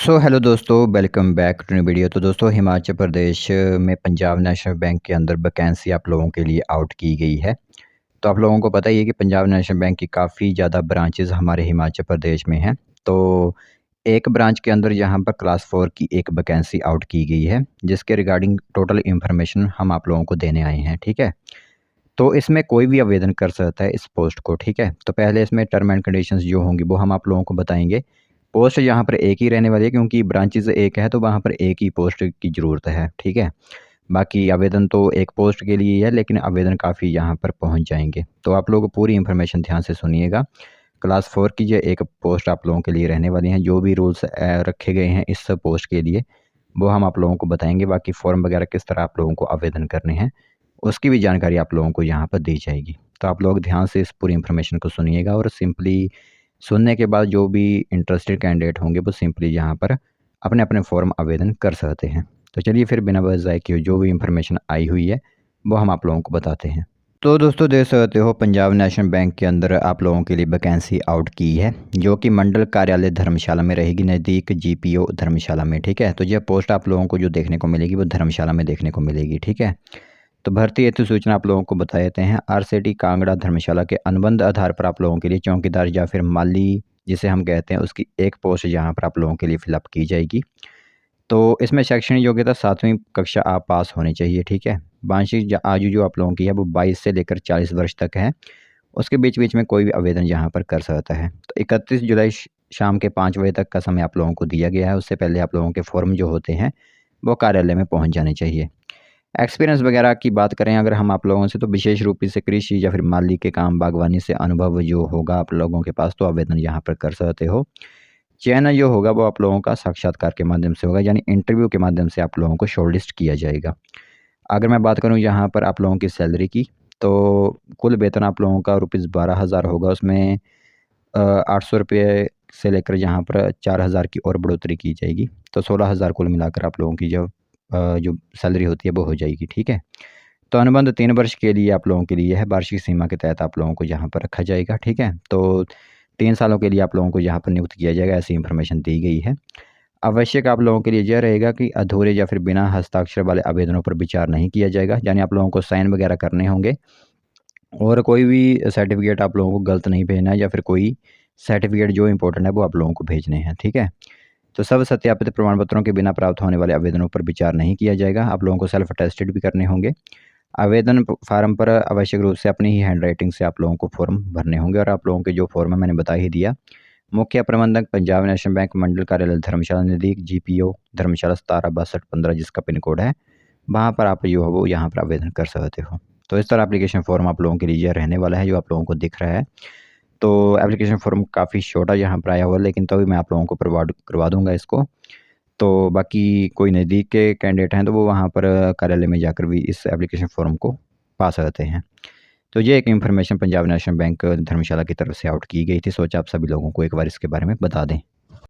सो hello दोस्तों, welcome back to new video. तो दोस्तों, हिमाचल प्रदेश में पंजाब नेशनल बैंक के अंदर वैकेंसी आप लोगों के लिए आउट की गई है। तो आप लोगों को पता ही है कि पंजाब नेशनल बैंक की काफ़ी ज़्यादा ब्रांचेज़ हमारे हिमाचल प्रदेश में हैं। तो एक ब्रांच के अंदर यहाँ पर क्लास 4 की एक वैकेंसी आउट की गई है, जिसके रिगार्डिंग टोटल इन्फॉर्मेशन हम आप लोगों को देने आए हैं, ठीक है। तो इसमें कोई भी आवेदन कर सकता है इस पोस्ट को, ठीक है। तो पहले इसमें टर्म एंड कंडीशंस जो होंगी वो हम आप लोगों को बताएंगे। पोस्ट यहाँ पर एक ही रहने वाली है, क्योंकि ब्रांचेज़ एक है तो वहाँ पर एक ही पोस्ट की ज़रूरत है, ठीक है। बाकी आवेदन तो एक पोस्ट के लिए ही है, लेकिन आवेदन काफ़ी यहाँ पर पहुँच जाएंगे। तो आप लोग पूरी इन्फॉर्मेशन ध्यान से सुनिएगा। क्लास 4 की जो एक पोस्ट आप लोगों के लिए रहने वाली हैं, जो भी रूल्स रखे गए हैं इस पोस्ट के लिए, वो हम आप लोगों को बताएंगे। बाकी फॉर्म वगैरह किस तरह आप लोगों को आवेदन करने हैं, उसकी भी जानकारी आप लोगों को यहाँ पर दी जाएगी। तो आप लोग ध्यान से इस पूरी इन्फॉर्मेशन को सुनिएगा, और सिंपली सुनने के बाद जो भी इंटरेस्टेड कैंडिडेट होंगे वो सिंपली यहाँ पर अपने अपने फॉर्म आवेदन कर सकते हैं। तो चलिए फिर बिना वजह ज़ाय किए जो भी इन्फॉर्मेशन आई हुई है वो हम आप लोगों को बताते हैं। तो दोस्तों, देख सकते हो पंजाब नेशनल बैंक के अंदर आप लोगों के लिए वैकेंसी आउट की है, जो कि मंडल कार्यालय धर्मशाला में रहेगी, नज़दीक जीपीओ धर्मशाला में, ठीक है। तो यह पोस्ट आप लोगों को जो देखने को मिलेगी वो धर्मशाला में देखने को मिलेगी, ठीक है। तो भर्ती हेतु सूचना आप लोगों को बता देते हैं। आरसीटी कांगड़ा धर्मशाला के अनुबंध आधार पर आप लोगों के लिए चौकीदार या फिर माली जिसे हम कहते हैं, उसकी एक पोस्ट यहाँ पर आप लोगों के लिए फिलअप की जाएगी। तो इसमें शैक्षणिक योग्यता 7वीं कक्षा आप पास होनी चाहिए, ठीक है। वार्षिक आयु जो आप लोगों की है वो 22 से लेकर 40 वर्ष तक है। उसके बीच बीच में कोई भी आवेदन यहाँ पर कर सकता है। तो 31 जुलाई शाम के 5 बजे तक का समय आप लोगों को दिया गया है। उससे पहले आप लोगों के फॉर्म जो होते हैं वो कार्यालय में पहुँच जाने चाहिए। एक्सपीरियंस वगैरह की बात करें अगर हम आप लोगों से, तो विशेष रूप से कृषि या फिर माली के काम, बागवानी से अनुभव जो होगा आप लोगों के पास, तो आवेदन यहाँ पर कर सकते हो। चयन जो होगा वो आप लोगों का साक्षात्कार के माध्यम से होगा, यानी इंटरव्यू के माध्यम से आप लोगों को शॉर्टलिस्ट किया जाएगा। अगर मैं बात करूँ यहाँ पर आप लोगों की सैलरी की, तो कुल वेतन आप लोगों का ₹12,000 होगा। उसमें 800 रुपये से लेकर यहाँ पर 4,000 की और बढ़ोतरी की जाएगी। तो 16,000 कुल मिलाकर आप लोगों की जो सैलरी होती है वो हो जाएगी, ठीक है। तो अनुबंध 3 वर्ष के लिए आप लोगों के लिए है। वार्षिक सीमा के तहत आप लोगों को यहाँ पर रखा जाएगा, ठीक है। तो 3 सालों के लिए आप लोगों को यहाँ पर नियुक्त किया जाएगा, ऐसी इन्फॉर्मेशन दी गई है। आवश्यक आप लोगों के लिए यह रहेगा कि अधूरे या फिर बिना हस्ताक्षर वाले आवेदनों पर विचार नहीं किया जाएगा, यानी आप लोगों को साइन वगैरह करने होंगे, और कोई भी सर्टिफिकेट आप लोगों को गलत नहीं भेजना है, या फिर कोई सर्टिफिकेट जो इंपॉर्टेंट है वो आप लोगों को भेजने हैं, ठीक है। तो सब सत्यापित प्रमाण पत्रों के बिना प्राप्त होने वाले आवेदनों पर विचार नहीं किया जाएगा। आप लोगों को सेल्फ अटेस्टेड भी करने होंगे। आवेदन फार्म पर आवश्यक रूप से अपनी ही हैंड राइटिंग से आप लोगों को फॉर्म भरने होंगे, और आप लोगों के जो फॉर्म है मैंने बता ही दिया। मुख्य प्रबंधक पंजाब नेशनल बैंक, मंडल कार्यालय धर्मशाला, नज़दीक जीपीओ धर्मशाला 176215, जिसका पिन कोड है, वहाँ पर आप जो है वो यहाँ पर आवेदन कर सकते हो। तो इस तरह एप्लीकेशन फॉर्म आप लोगों के लिए यह रहने वाला है जो आप लोगों को दिख रहा है। तो एप्लीकेशन फॉर्म काफ़ी छोटा यहाँ पर आया हुआ है, लेकिन तभी मैं आप लोगों को प्रोवाइड करवा दूँगा इसको। तो बाकी कोई नज़दीक के कैंडिडेट हैं तो वो वहाँ पर कार्यालय में जाकर भी इस एप्लीकेशन फॉर्म को पा सकते हैं। तो ये एक इन्फॉर्मेशन पंजाब नेशनल बैंक धर्मशाला की तरफ से आउट की गई थी। सोचा आप सभी लोगों को एक बार इसके बारे में बता दें।